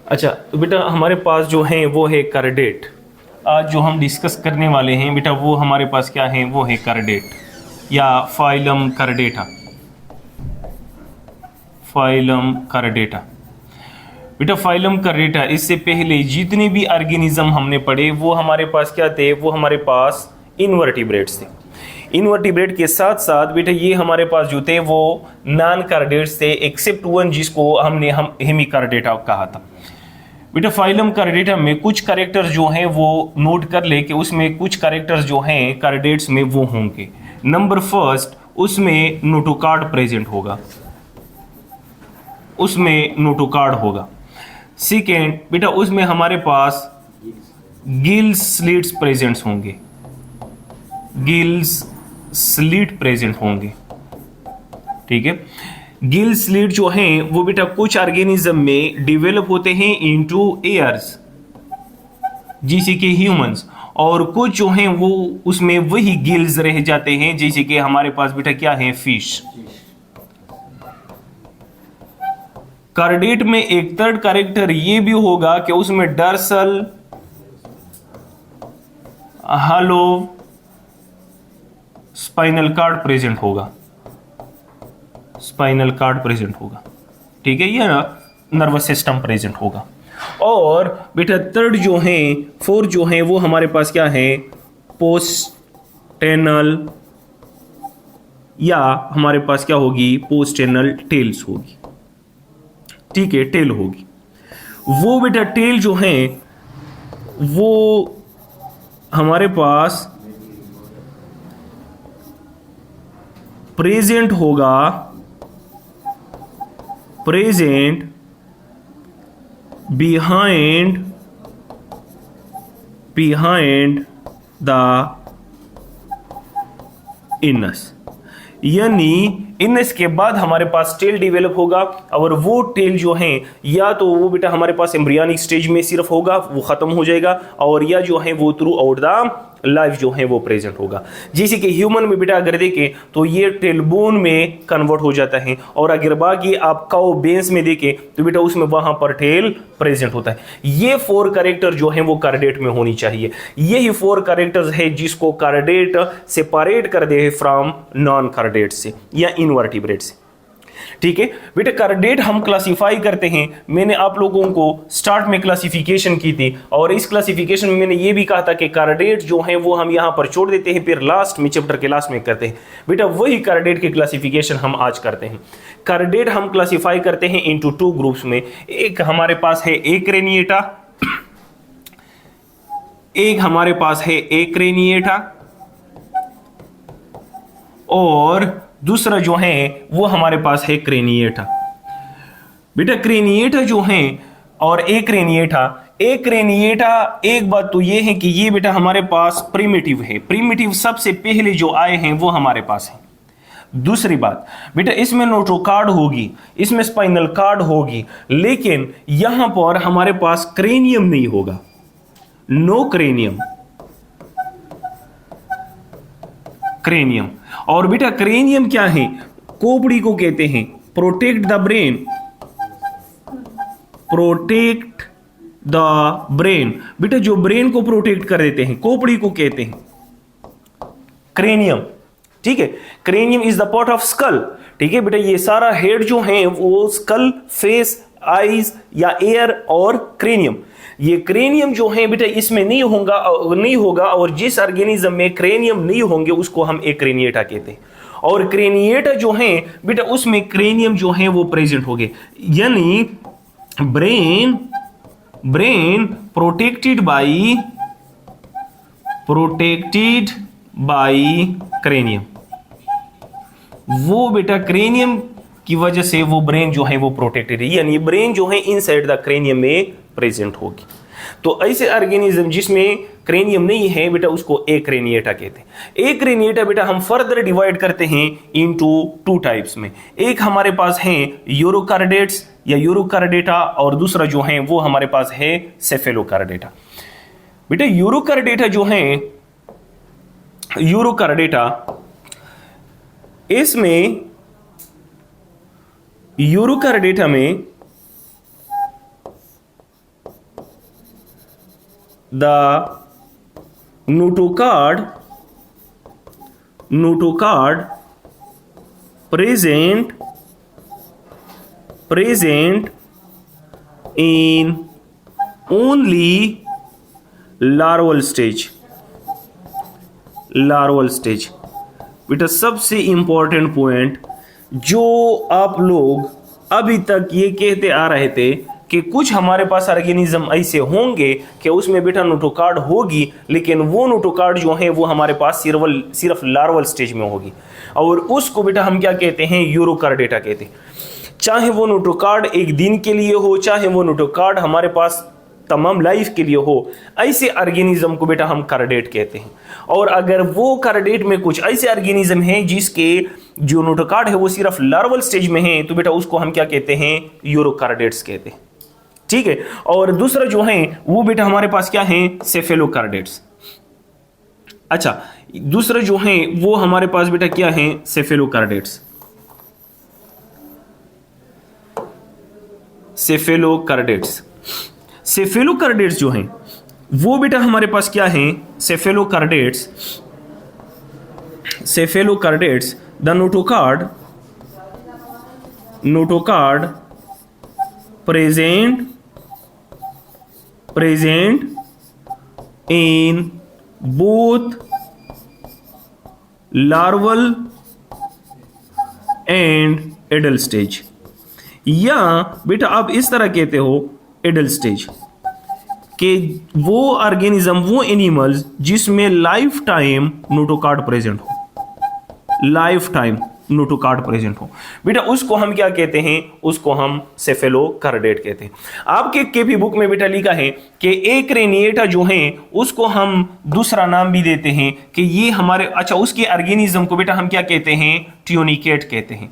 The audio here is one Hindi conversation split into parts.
अच्छा तो बेटा हमारे पास जो है वो है कार्डेट। आज जो हम डिस्कस करने वाले हैं बेटा वो हमारे पास क्या है, वो है कार्डेट या फाइलम कार्डेटा। फाइलम कार्डेटा बेटा, फाइलम कार्डेटा इससे पहले जितने भी ऑर्गेनिज्म हमने पढ़े वो हमारे पास क्या थे, वो हमारे पास इनवर्टिब्रेट्स थे। इनवर्टिब्रेट के साथ साथ बेटा ये हमारे पास जो थे वो नॉन कार्डेट्स थे, एक्सेप्ट वन जिसको हमने हेमिकार्डेटा कहा था। बेटा फाइलम कार्डेटा में कुछ कैरेक्टर्स जो हैं वो नोट कर ले कि उसमें कुछ कैरेक्टर्स जो हैं कार्डेट्स में वो होंगे। नंबर फर्स्ट, उसमें नोटोकार्ड प्रेजेंट होगा, उसमें नोटोकार्ड होगा। सेकेंड बेटा उसमें हमारे पास गिल्स स्लिट्स प्रेजेंट होंगे, गिल्स स्लिट प्रेजेंट होंगे। ठीक है, गिल स्लिट जो हैं वो बेटा कुछ ऑर्गेनिज्म में डेवलप होते हैं इनटू एयर्स जैसे कि ह्यूमंस, और कुछ जो हैं वो उसमें वही गिल्स रह जाते हैं जैसे कि हमारे पास बेटा क्या है, फिश। कार्डेट में एक थर्ड कैरेक्टर ये भी होगा कि उसमें डर्सल हालो स्पाइनल कार्ड प्रेजेंट होगा, स्पाइनल कार्ड प्रेजेंट होगा। ठीक है, ये नर्वस सिस्टम प्रेजेंट होगा। और बेटा थर्ड जो है, फोर्थ जो है वो हमारे पास क्या है, पोस्टेनल या हमारे पास क्या होगी, पोस्टेनल टेल्स होगी। ठीक है, टेल होगी। वो बेटा टेल जो है वो हमारे पास प्रेजेंट होगा, प्रेजेंट बिहाइंड द इनस, यानी इनस के बाद हमारे पास टेल डेवलप होगा। और वो टेल जो है या तो वो बेटा हमारे पास एम्ब्रियनिक स्टेज में सिर्फ होगा, वो खत्म हो जाएगा, और या जो है वो थ्रू आउट द लाइफ जो है वो प्रेजेंट होगा। जैसे कि ह्यूमन में बेटा अगर देखें तो ये टेल बोन में कन्वर्ट हो जाता है, और अगर बाकी आप काउ बेन्स में देखें तो बेटा उसमें वहां पर टेल प्रेजेंट होता है। ये फोर कैरेक्टर जो है वो कार्डेट में होनी चाहिए। यही फोर कैरेक्टर्स है जिसको कार्डेट सेपरेट कर दे फ्रॉम नॉन कार्डेट से या इनवर्टिब्रेट से। ठीक है बेटा, कार्डेट हम क्लासिफाई करते हैं। मैंने आप लोगों को स्टार्ट में क्लासिफिकेशन की थी, और इस क्लासिफिकेशन में मैंने ये भी कहा था कि कार्डेट जो है वो हम यहां पर छोड़ देते हैं, फिर लास्ट में चैप्टर के लास्ट में करते हैं। बेटा वही कार्डेट की क्लासिफिकेशन हम आज करते हैं। कार्डेट हम क्लासिफाई करते हैं इनटू टू ग्रुप्स में। एक हमारे पास है एक्रेनिएटा, एक हमारे पास है एक्रेनिएटा, और दूसरा जो है वो हमारे पास है क्रेनिएटा। बेटा क्रेनिएटा जो है और एक्रेनिएटा, एक बात तो ये है कि ये बेटा हमारे पास प्रिमिटिव है। प्रिमिटिव सबसे पहले जो आए हैं वो हमारे पास है। दूसरी बात बेटा इसमें नोटोकार्ड होगी, इसमें स्पाइनल कार्ड होगी, लेकिन यहां पर हमारे पास क्रेनियम नहीं होगा, नो क्रेनियम, क्रेनियम। और बेटा क्रेनियम क्या है, खोपड़ी को कहते हैं, protect the brain, protect the brain. बेटा जो ब्रेन को प्रोटेक्ट कर देते हैं खोपड़ी को कहते हैं क्रेनियम। ठीक है, cranium is the part of skull. ठीक है बेटा, ये सारा हेड जो है वो स्कल, फेस, आईज या एयर और क्रेनियम। ये क्रेनियम जो है बेटा इसमें नहीं होगा, और जिस ऑर्गेनिज्म में क्रेनियम नहीं होंगे उसको हम एक्रेनिएटा कहते हैं। और क्रेनिएटा जो है बेटा उसमें क्रेनियम जो है वो प्रेजेंट हो गए, यानी ब्रेन प्रोटेक्टेड बाई क्रेनियम। वो बेटा क्रेनियम की वजह से वो ब्रेन जो है वो प्रोटेक्टेड है, यानी ब्रेन जो है इनसाइड द क्रेनियम में प्रेजेंट होगी। तो ऐसे ऑर्गेनिज्म जिसमें क्रेनियम नहीं है बेटा उसको एक्रेनिएटा कहते हैं। एक्रेनिएटा बेटा हम फर्दर डिवाइड करते हैं इनटू टू टाइप्स में। एक हमारे पास है यूरोकार्डेट्स या यूरोकार्डेटा, और दूसरा जो है वो हमारे पास है सेफेलोकार्डेटा। बेटा यूरोकार्डेटा जो है, यूरोकार्डेटा इसमें यूरोकार्डेटा में the notochord present in only larval stage। बेटा सबसे इंपॉर्टेंट पॉइंट जो आप लोग अभी तक ये कहते आ रहे थे कि कुछ हमारे पास ऑर्गेनिज्म ऐसे होंगे कि उसमें बेटा नोटोकार्ड होगी, लेकिन वो नोटोकार्ड जो है वो हमारे पास सिर्फ लार्वल स्टेज में होगी, और उसको बेटा हम क्या कहते हैं, यूरोकार्डेटा कहते हैं। चाहे वो नोटोकार्ड एक दिन के लिए हो, चाहे वो नोटोकार्ड हमारे पास तमाम लाइफ के लिए हो, ऐसे ऑर्गेनिज्म को बेटा हम कार्डेट कहते हैं। और अगर वो कार्डेट में कुछ ऐसे ऑर्गेनिज्म हैं जिसके जो नोटोकार्ड है वो सिर्फ लार्वल स्टेज में है, तो बेटा उसको हम क्या कहते हैं, यूरोकार्डेट्स कहते हैं। ठीक है। और दूसरा जो है वो बेटा हमारे पास क्या है, सेफेलोकार्डेट्स। अच्छा, दूसरा जो है वो हमारे पास बेटा क्या है, सेफेलोकार्डेट्स। सेफेलोकार्डेट्स जो हैं वो बेटा हमारे पास क्या है, cephalochordates the notochord present in both larval and adult stage, या बेटा आप इस तरह कहते हो एडल्ट स्टेज, कि वो ऑर्गेनिज्म, वो एनिमल्स जिसमें लाइफ टाइम नोटोकार्ड प्रेजेंट हो, बेटा उसको हम क्या कहते हैं, उसको हम सेफेलोकार्डेट कहते हैं। आपके केपी बुक में बेटा लिखा है कि एक क्रेनिएटा जो है उसको हम दूसरा नाम भी देते हैं कि ये हमारे, अच्छा उसके ऑर्गेनिज्म को बेटा हम क्या कहते हैं, ट्यूनिकेट कहते हैं।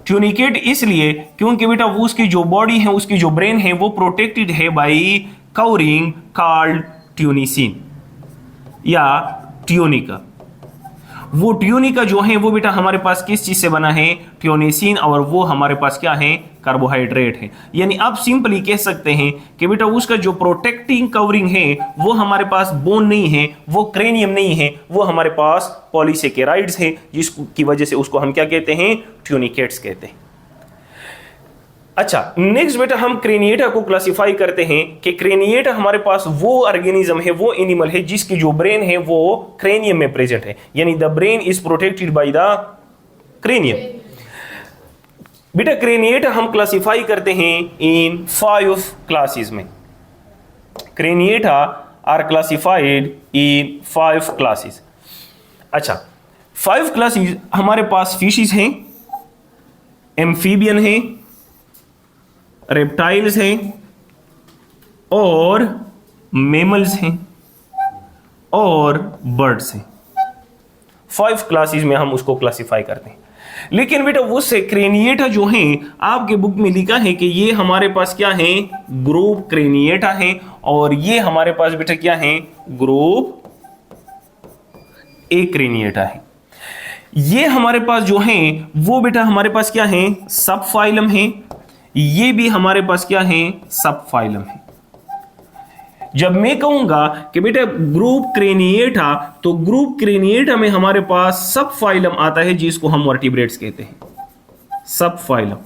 ट्यूनिकेट इसलिए क्योंकि बेटा वो उसकी जो बॉडी है, उसकी जो ब्रेन है वो प्रोटेक्टेड है बाई कवरिंग कॉल्ड ट्यूनिसिन या ट्यूनिका। वो ट्यूनिका जो है वो बेटा हमारे पास किस चीज से बना है, ट्यूनिसिन, और वो हमारे पास क्या है, कार्बोहाइड्रेट है। यानी आप सिंपली कह सकते हैं कि बेटा उसका जो प्रोटेक्टिंग कवरिंग है वो हमारे पास बोन नहीं है, वो क्रेनियम नहीं है, वो हमारे पास पॉलीसेकेराइड्स है, जिसकी वजह से उसको हम क्या कहते हैं, ट्यूनिकेट्स कहते हैं। अच्छा, नेक्स्ट बेटा हम क्रेनिएटा को क्लासिफाई करते हैं कि क्रेनिएटा हमारे पास वो ऑर्गेनिज्म है, वो एनिमल है जिसकी जो ब्रेन है वो क्रेनियम में प्रेजेंट है, यानी the brain is protected by the cranium. बेटा क्रेनिएटा हम क्लासिफाई करते हैं इन 5 क्लासेस में। Craniata are classified in 5 classes. अच्छा, 5 क्लासेस हमारे पास फिशेस हैं, एम्फीबियन है, रेप्टाइल्स हैं, और मेमल्स हैं, और बर्ड्स हैं। 5 क्लासेस में हम उसको क्लासिफाई करते हैं। लेकिन बेटा वो से क्रेनिएटा जो हैं आपके बुक में लिखा है कि ये हमारे पास क्या है, ग्रुप क्रेनिएटा है, और ये हमारे पास बेटा क्या है, ग्रुप ए क्रेनिएटा है। ये हमारे पास जो है वो बेटा हमारे पास क्या है, सब फाइलम है। ये भी हमारे पास क्या है, सब फाइलम है। जब मैं कहूंगा कि बेटा ग्रुप क्रेनिएटा, तो ग्रुप क्रेनिएटा में हमारे पास सब फाइलम आता है जिसको हम वर्टिब्रेट्स कहते हैं, सब फाइलम।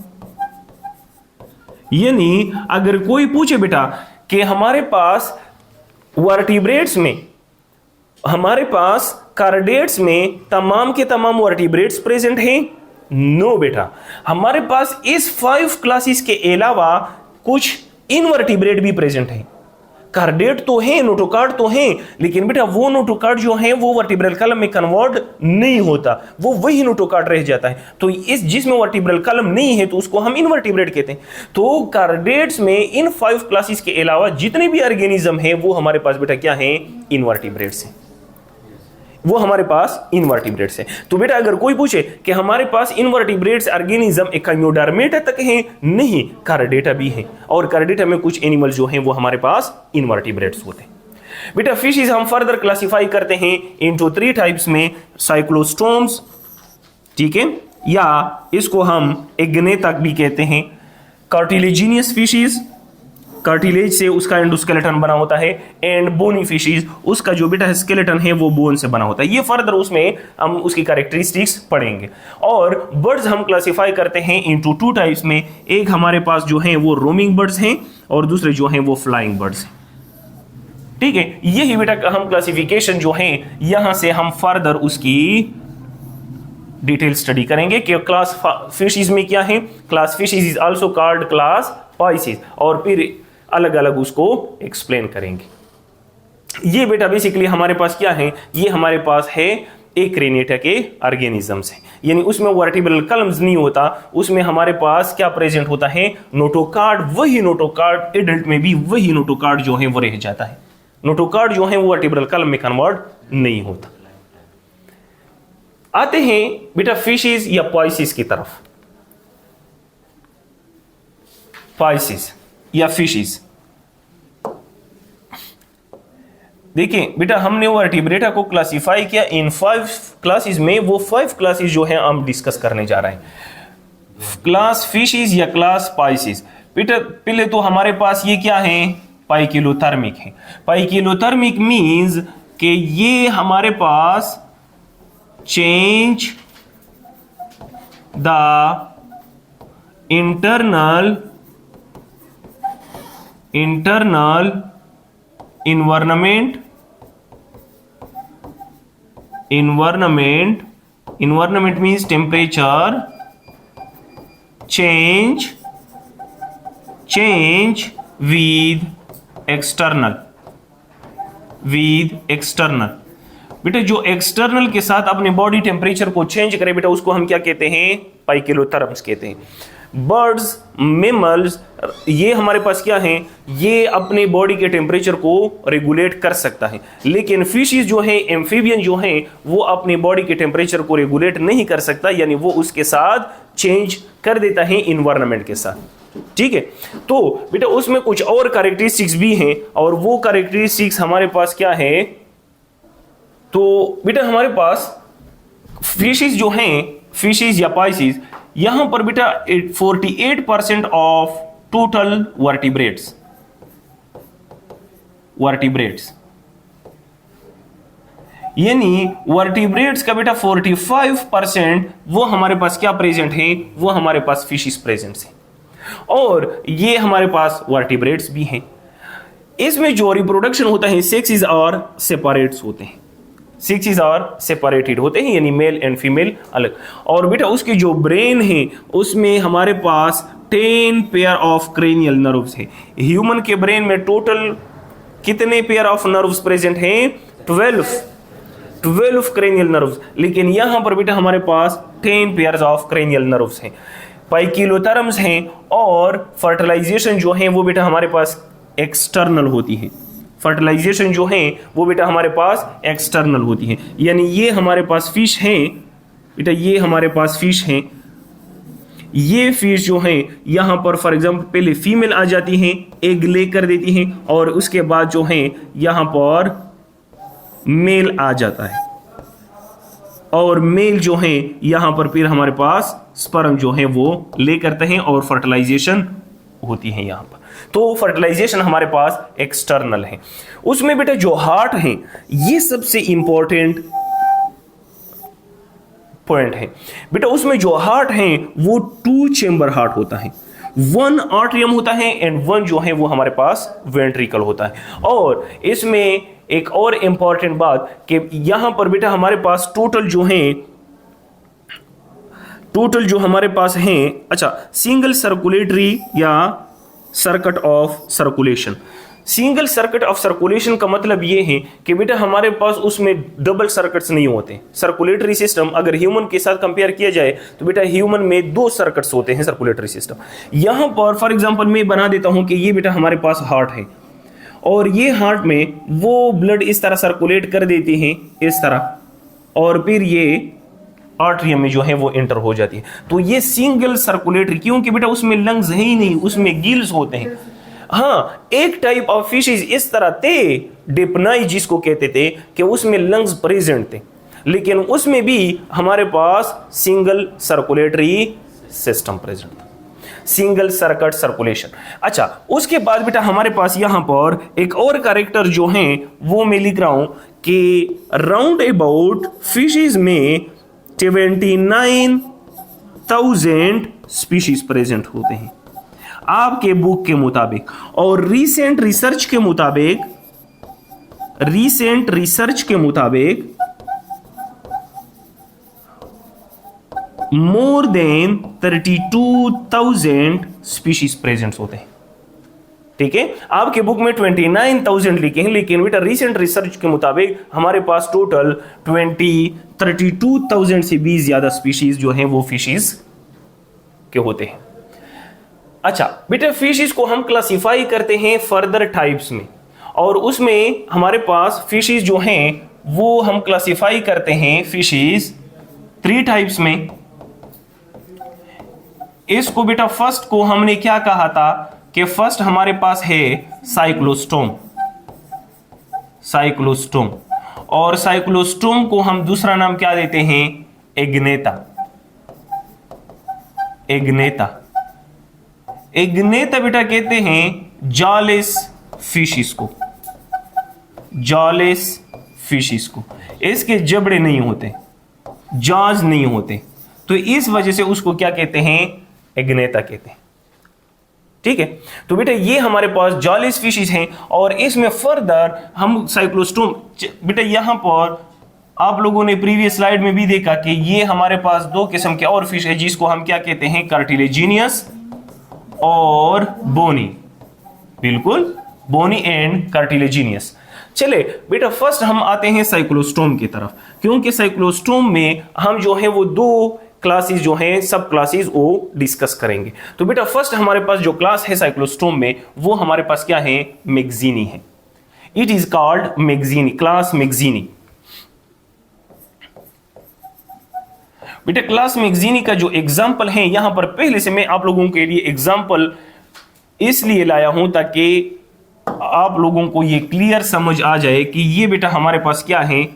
यानी अगर कोई पूछे बेटा कि हमारे पास वर्टिब्रेट्स में, हमारे पास कार्डेट्स में तमाम के तमाम वर्टिब्रेट्स प्रेजेंट हैं, नो बेटा, हमारे पास इस 5 क्लासेस के अलावा कुछ इनवर्टिब्रेट भी प्रेजेंट है। कार्डेट तो है, नोटोकार्ड तो है, लेकिन बेटा वो नोटोकार्ड जो है वो वर्टिब्रल कॉलम में कन्वर्ट नहीं होता, वो वही नोटोकार्ड रह जाता है। तो इस जिसमें वर्टिब्रल कॉलम नहीं है तो उसको हम इनवर्टिब्रेट कहते हैं। तो कार्डेट्स में इन 5 क्लासेस के अलावा जितने भी ऑर्गेनिज्म है वो हमारे पास बेटा क्या है, इनवर्टिब्रेट्स हैं, वो हमारे पास इनवर्टिब्रेट्स है। तो बेटा अगर कोई पूछे कि हमारे पास इनवर्टिब्रेट्स ऑर्गेनिज्म एकाइनोडर्मेटा तक हैं, नहीं, कार्डेटा भी है, और कार्डेटा में कुछ एनिमल्स जो हैं वो हमारे पास इनवर्टिब्रेट्स होते हैं। बेटा फिशेस हम फर्दर क्लासिफाई करते हैं इनटू 3 टाइप्स में, साइक्लोस्टोम्स, ठीक है, या इसको हम एग्नेथा भी कहते हैं, कार्टिलेजिनियस फिशेस कार्टिलेज से उसका एंडोस्केलेटन बना होता है, एंड बोनी फिशेज उसका जो बेटा स्केलेटन है वो बोन से बना होता है। ये फर्दर उसमें हम उसकी कैरेक्टरिस्टिक्स पढ़ेंगे। और बर्ड्स हम क्लासिफाई करते हैं इनटू टू टाइप्स में, एक हमारे पास जो है वो रोमिंग बर्ड्स हैं और दूसरे जो हैं वो फ्लाइंग बर्ड्स हैं। ठीक है, यही बेटा हम क्लासिफिकेशन जो है यहां से हम फर्दर उसकी डिटेल स्टडी करेंगे कि क्लास फिशेज में क्या है। Class fishes is also called class species, और फिर अलग अलग उसको एक्सप्लेन करेंगे। ये बेटा बेसिकली हमारे पास क्या है, ये हमारे पास है एक रेनिएटा के ऑर्गेनिजम्स है, यानी उसमें वर्टिब्रल कॉलम्स नहीं होता, उसमें हमारे पास क्या प्रेजेंट होता है, नोटोकार्ड। वही नोटोकार्ड एडल्ट में भी वही नोटोकार्ड जो है वो रह जाता है। नोटोकार्ड जो है वो वर्टिब्रल कॉलम में कन्वर्ट नहीं होता। आते हैं बेटा फिशेज या पॉइसिस की तरफ। पॉइसिस या फिशेज, देखिए बेटा हमने वर्टिब्रेटा को क्लासिफाई किया इन 5 क्लासेस में। वो 5 क्लासेस जो हैं हम डिस्कस करने जा रहे हैं। क्लास फिशेज या क्लास स्पाइसीज। बेटा पहले तो हमारे पास ये क्या है, पाइकिलोथर्मिक है। पाइकिलोथर्मिक मींस कि ये हमारे पास change the internal environment means temperature change with external बेटा जो एक्सटर्नल के साथ अपने बॉडी टेम्परेचर को चेंज करे बेटा उसको हम क्या कहते हैं, पाइकिलोथर्म्स कहते हैं। बर्ड्स, मेमल्स, ये हमारे पास क्या है, ये अपने बॉडी के टेम्परेचर को रेगुलेट कर सकता है। लेकिन फिशेस जो है, एम्फीबियन जो है, वो अपने बॉडी के टेम्परेचर को रेगुलेट नहीं कर सकता, यानी वो उसके साथ चेंज कर देता है इन्वायरमेंट के साथ। ठीक है, तो बेटा उसमें कुछ और कैरेक्टरिस्टिक्स भी हैं, और वो कैरेक्टरिस्टिक्स हमारे पास क्या है, तो बेटा हमारे पास फिशेस जो हैं, फिशेस या पॉइसिस, यहां पर बेटा 48% ऑफ टोटल वर्टिब्रेट्स यानी वर्टिब्रेट्स का बेटा 45% वो हमारे पास क्या प्रेजेंट है, वो हमारे पास फिशेस प्रेजेंट है। और ये हमारे पास वर्टिब्रेट्स भी हैं। इसमें जो रिप्रोडक्शन होता है सेक्सेस और सेपरेट्स होते हैं, सेक्सेस और सेपरेटेड होते हैं, यानी मेल एंड फीमेल अलग। और बेटा उसकी जो ब्रेन है उसमें हमारे पास 10 पेयर ऑफ क्रेनियल नर्व्स है। ह्यूमन के ब्रेन में टोटल कितने पेयर ऑफ नर्व्स प्रेजेंट हैं, 12 क्रेनियल नर्व्स। लेकिन यहां पर बेटा हमारे पास 10 पेयर्स ऑफ क्रेनियल नर्व्स हैं, पाइकिलोथर्म्स हैं। और फर्टिलाइजेशन जो है वो बेटा हमारे पास एक्सटर्नल होती है। फर्टिलाइजेशन जो है वो बेटा हमारे पास एक्सटर्नल होती है, यानी ये हमारे पास फिश हैं बेटा, ये हमारे पास फिश हैं। ये फिश जो है यहां पर फॉर एग्जांपल पहले फीमेल आ जाती हैं, एग ले कर देती हैं, और उसके बाद जो है यहां पर मेल आ जाता है, और मेल जो है यहां पर फिर हमारे पास स्पर्म जो है वो ले करते हैं और फर्टिलाइजेशन होती है यहां पर। तो फर्टिलाइजेशन हमारे पास एक्सटर्नल है। उसमें बेटा जो हार्ट है ये सबसे इंपॉर्टेंट पॉइंट है बेटा। उसमें जो हार्ट है वो 2 चेंबर हार्ट होता है, 1 आर्टरियम होता है एंड 1 जो है वो हमारे पास वेंट्रिकल होता है। और इसमें एक और इंपॉर्टेंट बात कि यहां पर बेटा हमारे पास टोटल जो हमारे पास है, अच्छा, सिंगल सर्कुलेटरी या circuit of circulation. Single circuit of circulation का मतलब ये है कि बेटा हमारे पास उसमें डबल सर्किट्स नहीं होते। सर्कुलेटरी सिस्टम अगर ह्यूमन के साथ कंपेयर किया जाए तो बेटा ह्यूमन में 2 सर्किट्स होते हैं सर्कुलेटरी सिस्टम। यहां पर फॉर एग्जांपल मैं बना देता हूं कि ये बेटा हमारे पास हार्ट है, और ये हार्ट में वो ब्लड इस तरह सर्कुलेट कर देते हैं इस तरह, और फिर ये आर्टरियम में जो है वो एंटर हो जाती है। तो ये सिंगल सर्कुलेटरी, क्योंकि बेटा उसमें लंग्स है ही नहीं, उसमें गिल्स होते हैं। हाँ, एक टाइप ऑफ फिशेस इस तरह थे, डिप्नाई जिसको कहते थे, कि उसमें लंग्स प्रेजेंट थे, लेकिन उसमें भी हमारे पास सिंगल सर्कुलेटरी सिस्टम प्रेजेंट था। Single circuit circulation. अच्छा, उसके बाद बेटा हमारे पास यहां पर एक और कैरेक्टर जो है वो मैं लिख रहा हूं कि राउंड अबाउट फिशेज में 29,000 स्पीशीज प्रेजेंट होते हैं आपके बुक के मुताबिक, और रीसेंट रिसर्च के मुताबिक मोर देन 32,000 स्पीशीज प्रेजेंट होते हैं। ठीक है, आपके बुक में 29,000 लिखे हैं, लेकिन बेटा रीसेंट रिसर्च के मुताबिक हमारे पास टोटल 32,000 से भी ज्यादा स्पीशीज जो हैं वो फिशेज के होते हैं। अच्छा बेटा, फिशेज को हम क्लासिफाई करते हैं फर्दर टाइप्स में, और उसमें हमारे पास फिशेज जो हैं वो हम क्लासिफाई करते हैं फिशेज 3 टाइप्स में। इसको बेटा फर्स्ट को हमने क्या कहा था कि फर्स्ट हमारे पास है साइक्लोस्टोम, और साइक्लोस्टोम को हम दूसरा नाम क्या देते हैं, एग्नेता बेटा कहते हैं जॉलेस फिशिस को। इसके जबड़े नहीं होते, जॉज नहीं होते, तो इस वजह से उसको क्या कहते हैं, एग्नेता कहते हैं। ठीक है, तो बेटा ये हमारे पास जॉलेस फिशेज हैं, और इसमें फर्दर हम साइक्लोस्टोम, बेटा यहां पर आप लोगों ने प्रीवियस स्लाइड में भी देखा कि ये हमारे पास 2 किस्म के और फिश है जिसको हम क्या कहते हैं, कार्टिलेजिनियस और बोनी। बिल्कुल, बोनी एंड कार्टिलेजिनियस। चले बेटा फर्स्ट हम आते हैं साइक्लोस्टोम की तरफ, क्योंकि साइक्लोस्टोम में हम जो है वो 2 क्लासेस जो हैं, सब क्लासेस वो डिस्कस करेंगे। तो बेटा फर्स्ट हमारे पास जो क्लास है साइक्लोस्टोम में वो हमारे पास क्या है, मैगजीनी है। It is called Myxini, class Myxini. बेटा क्लास मैगजीनी का जो एग्जाम्पल है यहां पर पहले से मैं आप लोगों के लिए एग्जाम्पल इसलिए लाया हूं ताकि आप लोगों को ये क्लियर समझ आ जाए कि ये बेटा हमारे पास क्या है,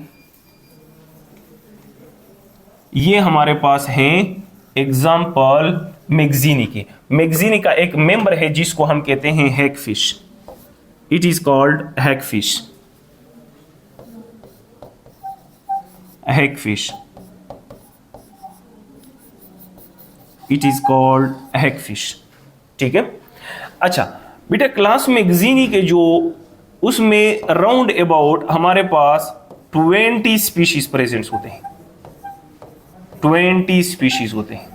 ये हमारे पास है एग्जाम्पल मैगजीनी के। मैगजीनी का एक मेंबर है जिसको हम कहते हैं hagfish. It is called hagfish. It is called hagfish. ठीक है, अच्छा बेटा क्लास मैगजीनी के जो उसमें राउंड अबाउट हमारे पास 20 स्पीशीज प्रेजेंट होते हैं, 20 स्पीशीज होते हैं।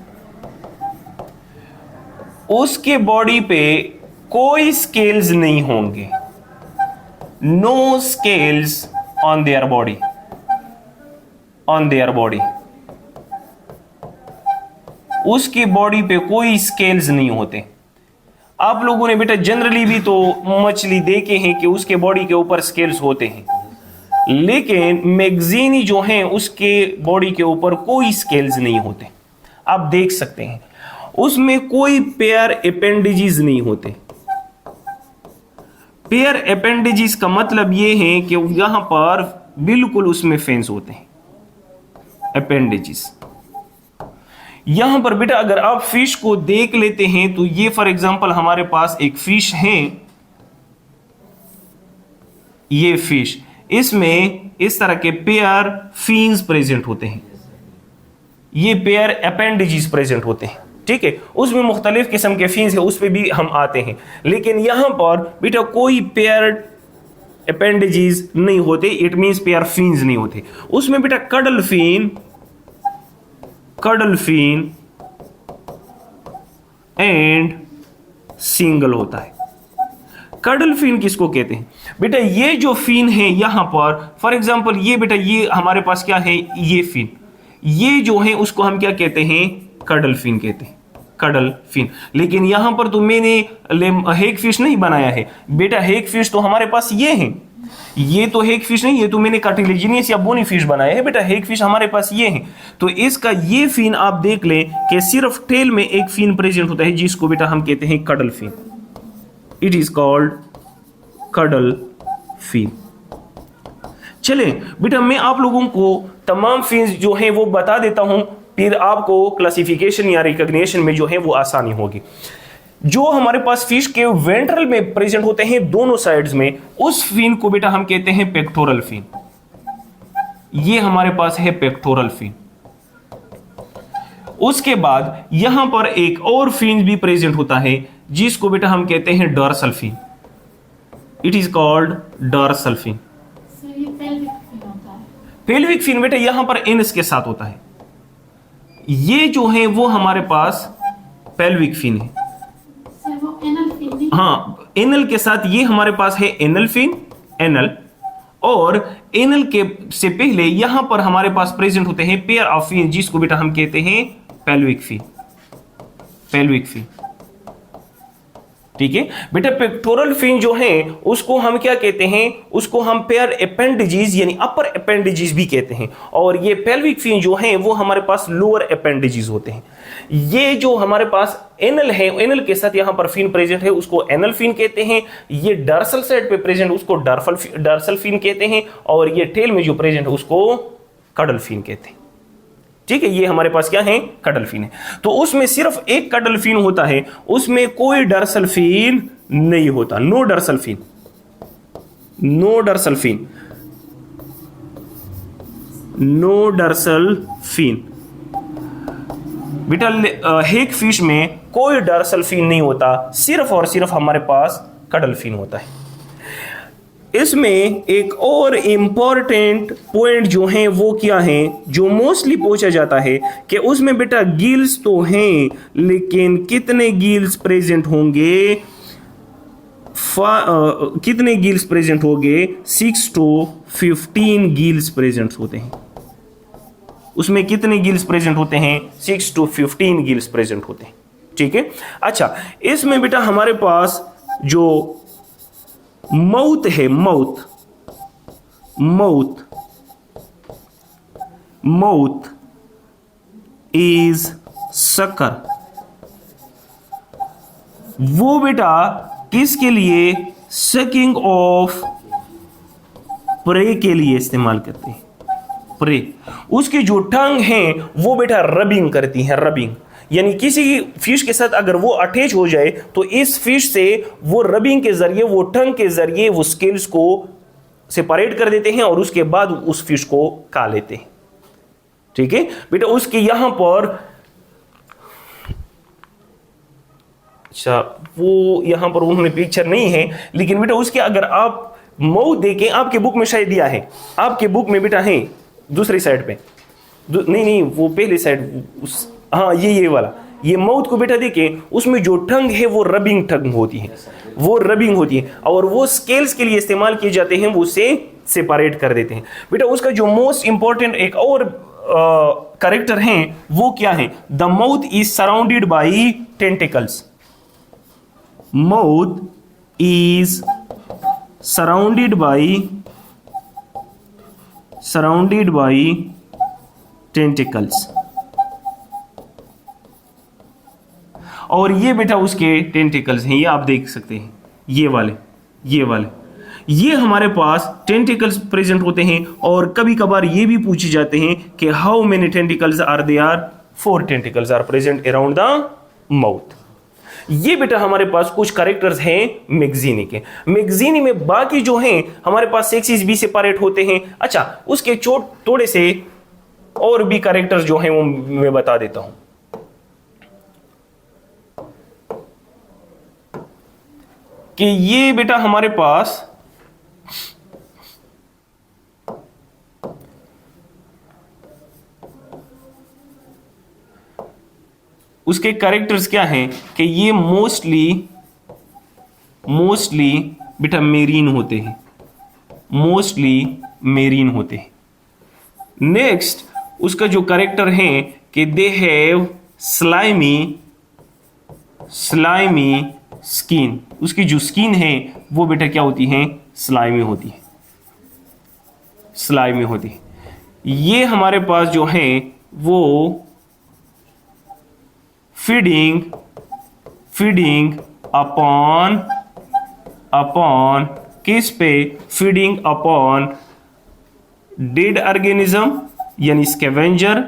उसके बॉडी पे कोई स्केल्स नहीं होंगे, no scales on their body, उसकी बॉडी पे कोई स्केल्स नहीं होते। आप लोगों ने बेटा जनरली भी तो मछली देखे हैं कि उसके बॉडी के ऊपर स्केल्स होते हैं, लेकिन मैगजीनी जो हैं उसके बॉडी के ऊपर कोई स्केल्स नहीं होते। आप देख सकते हैं उसमें कोई पेयर अपेंडेजेस नहीं होते। पेयर अपेंडेजेस का मतलब यह है कि यहां पर बिल्कुल उसमें फेंस होते हैं अपेंडेजेस। यहां पर बेटा अगर आप फिश को देख लेते हैं तो ये फॉर एग्जांपल हमारे पास एक फिश है, ये फिश, इसमें इस तरह के पेयर फिन्स प्रेजेंट होते हैं, ये पेयर अपेंडेजेस प्रेजेंट होते हैं। ठीक है, उसमें मुख्तलिफ किस्म के फिन्स है, उस पर भी हम आते हैं, लेकिन यहां पर बेटा कोई पेयर अपेंडेजेस नहीं होते। इट मींस पेयर फिन्स नहीं होते। उसमें बेटा कडल फिन एंड सिंगल होता है। कडल फिन किसको कहते हैं बेटा, ये जो फिन है यहां पर फॉर एग्जांपल ये बेटा ये हमारे पास क्या है, ये फिन, ये जो है उसको हम क्या कहते हैं, कडल फिन कहते हैं, कडल फिन। लेकिन यहां पर तो मैंने हेग फिश नहीं बनाया है बेटा, हेग फिश तो हमारे पास ये है, ये तो हेग फिश नहीं, ये तो मैंने कार्टिलेजिनियस या बोनी फिश बनाया है बेटा। हेग फिश हमारे पास ये है, तो इसका ये फिन आप देख लें कि सिर्फ टेल में एक फिन प्रेजेंट होता है जिसको बेटा हम कहते हैं caudal fin. It is called caudal fin. चले बेटा मैं आप लोगों को तमाम फिन्स जो हैं वो बता देता हूं, फिर आपको क्लासिफिकेशन या रिकॉग्निशन में जो है वो आसानी होगी। जो हमारे पास फिश के वेंट्रल में प्रेजेंट होते हैं दोनों साइड्स में, उस फिन को बेटा हम कहते हैं पेक्टोरल फिन। ये हमारे पास है पेक्टोरल फिन। उसके बाद यहां पर एक और फिन भी प्रेजेंट होता है जिसको बेटा हम कहते हैं dorsal fin. It is called dorsal fin. Pelvic fin बेटा यहां पर एनस के साथ होता है। ये जो है वो हमारे पास पेल्विक फिन है। हाँ, एनल के साथ ये हमारे पास है एनल फिन, एनल, और एनल के से पहले यहां पर हमारे पास प्रेजेंट होते हैं पेयर ऑफ फिन जिसको बेटा हम कहते हैं पेल्विक फिन। पेल्विक फिन, ठीक है बेटा। पेक्टोरल फिन जो है उसको हम क्या कहते हैं, उसको हम पेयर अपेंडेजेस यानी अपर अपेंडेजेस भी कहते हैं, और ये पेल्विक फिन जो है वो हमारे पास लोअर अपेंडेजेस होते हैं। ये जो हमारे पास एनल है, एनल के साथ यहां पर फिन प्रेजेंट है उसको एनल फिन कहते हैं। ये डर्सल साइड पे प्रेजेंट उसको डर्सल फिन कहते हैं, और ये टेल में जो प्रेजेंट है उसको कडल फिन कहते हैं। ठीक है, ये हमारे पास क्या है, कडल फिन है। तो उसमें सिर्फ एक कडल फिन होता है, उसमें कोई डर्सल फिन नहीं होता। No dorsal fin, no dorsal fin, no dorsal fin. बेटा हेक फिश में कोई डर्सल फिन नहीं होता, सिर्फ और सिर्फ हमारे पास कडल फिन होता है। इसमें एक और इंपॉर्टेंट पॉइंट जो है वो क्या है, जो मोस्टली पूछा जाता है कि उसमें बेटा गिल्स तो हैं लेकिन कितने गिल्स प्रेजेंट होंगे, कितने गिल्स प्रेजेंट होंगे, 6 to 15 गिल्स प्रेजेंट होते हैं। उसमें कितने गिल्स प्रेजेंट होते हैं, 6 to 15 गिल्स प्रेजेंट होते हैं। ठीक है, अच्छा इसमें बेटा हमारे पास जो माउथ है, mouth, mouth, mouth is sucker, वो बेटा किसके लिए, सकिंग ऑफ प्रे के लिए इस्तेमाल करते हैं। प्रे, उसकी जो टंग है वो बेटा रबिंग करती है, रबिंग, यानी किसी फिश के साथ अगर वो अटैच हो जाए तो इस फिश से वो रबिंग के जरिए, वो टंग के जरिए वो स्केल्स को सेपरेट कर देते हैं और उसके बाद उस फिश को खा लेते हैं। ठीक है बेटा, उसके यहां पर, अच्छा वो यहां पर उन्होंने पिक्चर नहीं है, लेकिन बेटा उसके अगर आप माउथ देखें, आपके बुक में शायद दिया है, आपके बुक में बेटा है दूसरी साइड पे, नहीं वो पहले साइड, हाँ ये वाला, ये माउथ को बेटा देखें, उसमें जो टंग है वो रबिंग टंग होती है, वो रबिंग होती है, और वो स्केल्स के लिए इस्तेमाल किए जाते हैं, वो उसे सेपरेट कर देते हैं। बेटा उसका जो मोस्ट इंपॉर्टेंट एक और कैरेक्टर है वो क्या है, the mouth is surrounded by tentacles. Mouth is surrounded by tentacles, और ये बेटा उसके टेंटिकल्स हैं, ये आप देख सकते हैं, ये वाले ये हमारे पास टेंटिकल्स प्रेजेंट होते हैं। और कभी कभार ये भी पूछे जाते हैं कि how many tentacles are there, 4 tentacles are present around the mouth. ये बेटा हमारे पास कुछ कैरेक्टर्स हैं मैगजीनी के। मैगजीनी में बाकी जो हैं हमारे पास सेक्सेस भी सेपरेट होते हैं। अच्छा उसके थोड़े से और भी कैरेक्टर्स जो हैं वो मैं बता देता हूं कि ये बेटा हमारे पास उसके कैरेक्टर्स क्या हैं कि ये मोस्टली बेटा मेरीन होते हैं, मोस्टली मेरीन होते हैं। नेक्स्ट उसका जो कैरेक्टर है कि दे हैव स्लाइमी स्किन, उसकी जो स्किन है वो बेटा क्या होती है, स्लाइमी होती है। ये हमारे पास जो है वो फीडिंग अपॉन किस पे, फीडिंग अपॉन डेड ऑर्गेनिज्म यानी scavenger,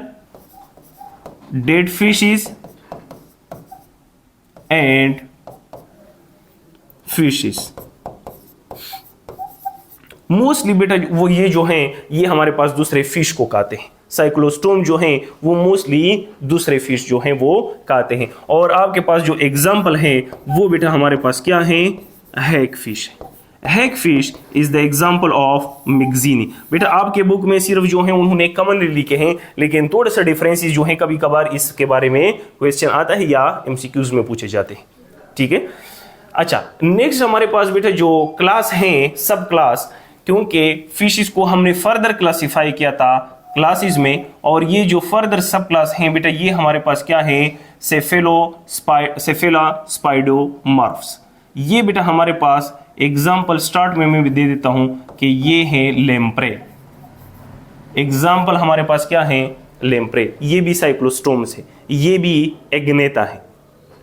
dead fishes and fishes. Mostly बेटा वो ये जो हैं ये हमारे पास दूसरे फिश को खाते हैं। साइक्लोस्टोम जो हैं वो मोस्टली दूसरे फिश जो हैं वो खाते हैं। और आपके पास जो एग्जाम्पल है वो बेटा हमारे पास क्या है, हैग फिश है। Hagfish is the example of Myxini. बेटा आपके बुक में सिर्फ जो है उन्होंने कॉमनली लिखे हैं, लेकिन थोड़ा सा डिफरेंसेस जो हैं कभी कभार इसके बारे में क्वेश्चन आता है या एमसीक्यूज में पूछे जाते हैं। ठीक है, अच्छा नेक्स्ट हमारे पास बेटा जो क्लास हैं, सब क्लास, क्योंकि फिशेस को हमने फर्दर क्लासिफाई किया था क्लासेस में, और ये जो फर्दर सब क्लास हैं बेटा ये हमारे पास क्या है, सेफेला स्पाइडोमॉर्फ्स। ये बेटा हमारे पास एग्जाम्पल स्टार्ट में मैं भी दे देता हूं कि ये है लेम्प्रे। एग्जाम्पल हमारे पास क्या है, लेम्प्रे। ये भी साइक्लोस्टोम्स है, ये भी एग्नेता है।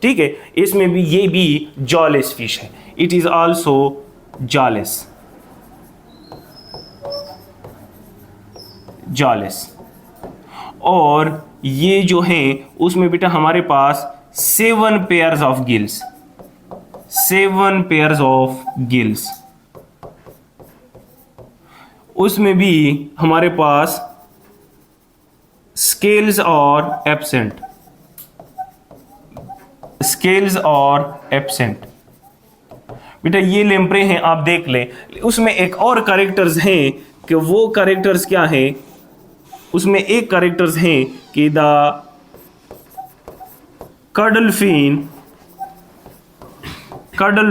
ठीक है, इसमें भी ये भी जॉलेस फिश है, इट इज आल्सो जॉलेस। और ये जो है उसमें बेटा हमारे पास 7 pairs of gills, 7 pairs of gills. उसमें भी हमारे पास स्केल्स और एब्सेंट, स्केल्स और एब्सेंट। बेटा ये लेम्प्रे हैं, आप देख ले। उसमें एक और कैरेक्टर्स हैं कि वो कैरेक्टर्स क्या है, उसमें एक कैरेक्टर्स हैं कि the caudal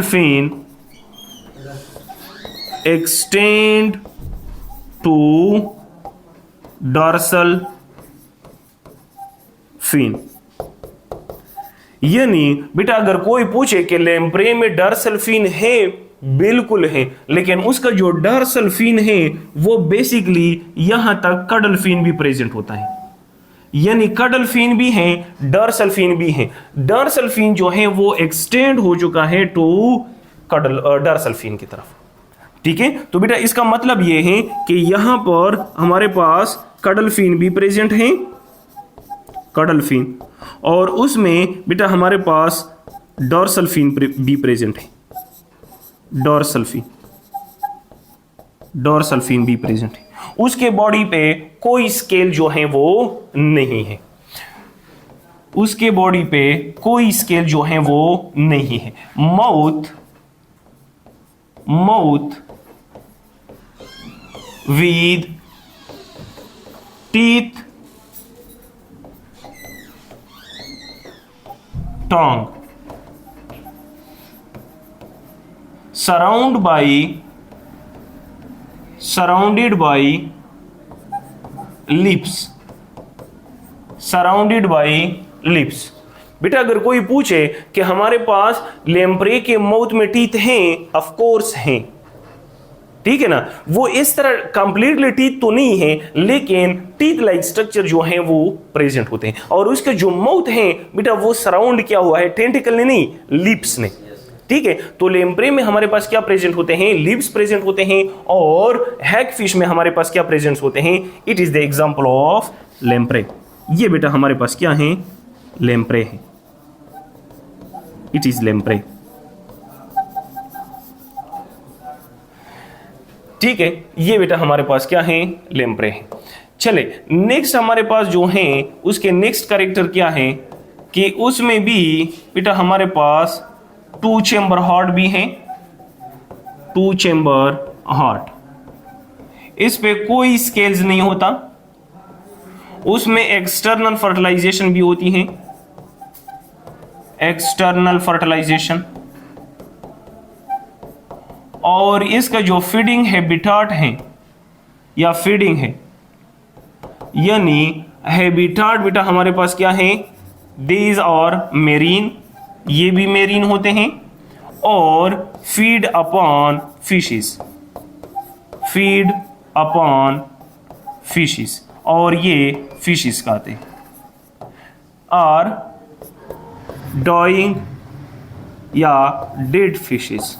fin extend to dorsal fin. यानी बेटा अगर कोई पूछे कि लेम्प्रे में डॉर्सल फिन है, बिल्कुल है, लेकिन उसका जो डॉर्सल फिन है वो बेसिकली यहां तक कडल फिन भी प्रेजेंट होता है। यानी कडल फिन भी है, डॉर्सल फिन भी है। डॉर्सल फिन जो है वो एक्सटेंड हो चुका है टू डॉर्सल फिन की तरफ। ठीक है, तो बेटा इसका मतलब ये है कि यहां पर हमारे पास कडल फिन भी प्रेजेंट है, कडल फिन, और उसमें बेटा हमारे पास डॉर्सल फिन भी प्रेजेंट है, डॉर्सल फिन भी प्रेजेंट है। उसके बॉडी पे कोई स्केल जो है वो नहीं है, उसके बॉडी पे कोई स्केल जो है वो नहीं है। Mouth with teeth, tongue, surrounded by lips। बेटा अगर कोई पूछे कि हमारे पास लेम्प्रे के माउथ में टीथ हैं, ऑफ कोर्स हैं, ठीक है ना, वो इस तरह कंप्लीटली टीथ तो नहीं है, लेकिन टीथ लाइक स्ट्रक्चर जो है वो प्रेजेंट होते हैं। और उसके जो माउथ है बेटा वो सराउंड क्या हुआ है, टेंटिकल ने नहीं, लिप्स ने। ठीक है, तो लेम्प्रे में हमारे पास क्या प्रेजेंट होते हैं, लिप्स प्रेजेंट होते हैं, और हैग फिश में हमारे पास क्या प्रेजेंट होते हैं, it is the example of lamprey. ये बेटा हमारे पास क्या है, लेम्प्रे है, इट इज लेम्प्रे। ठीक है, ये बेटा हमारे पास क्या है, लेम्प्रे है। चले नेक्स्ट हमारे पास जो है उसके नेक्स्ट कैरेक्टर क्या है कि उसमें भी बेटा हमारे पास 2 चेंबर हार्ट भी हैं, 2 चेंबर हार्ट। इस पे कोई स्केल्स नहीं होता, उसमें एक्सटर्नल फर्टिलाइजेशन भी होती है, एक्सटर्नल फर्टिलाइजेशन। और इसका जो फीडिंग हैबिटाट है या फीडिंग है, यानी हैबिटाट बेटा हमारे पास क्या है, दीज और मेरीन, ये भी मेरीन होते हैं, और feed upon fishes, feed upon fishes, और ये फिशेस खाते हैं। और डॉइंग या डेड फिशेस,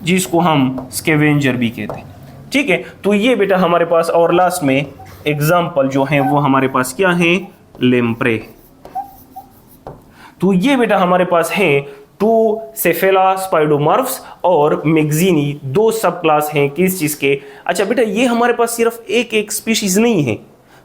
जिसको हम स्कैवेंजर भी कहते हैं। ठीक है, तो ये बेटा हमारे पास, और लास्ट में एग्जाम्पल जो है वो हमारे पास क्या है, लेम्प्रे। तो ये बेटा हमारे पास है 2 सेफेलोस्पाइडोमॉर्फ्स और मैगजीनी, 2 सब क्लास हैं किस चीज के। अच्छा बेटा, ये हमारे पास सिर्फ एक स्पीशीज नहीं है,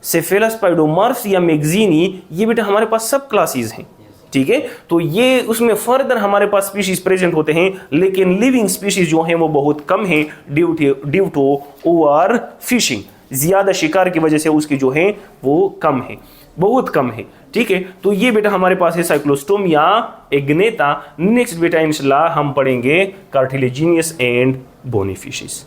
सेफेलोस्पाइडोमॉर्फ्स या मैगजीनी ये बेटा हमारे पास सब क्लासेस हैं, ठीक है। तो ये उसमें फर्दर हमारे पास स्पीशीज प्रेजेंट होते हैं, लेकिन लिविंग स्पीशीज जो हैं वो बहुत कम है ड्यू टू ओवर फिशिंग, ज्यादा शिकार की वजह से उसकी जो है वो कम है, बहुत कम है, ठीक है। तो ये बेटा हमारे पास है साइक्लोस्टोम या एग्नेटा। नेक्स्ट बेटा इंशाल्लाह हम पढ़ेंगे कार्टिलेजिनियस एंड बोनी फिशेस।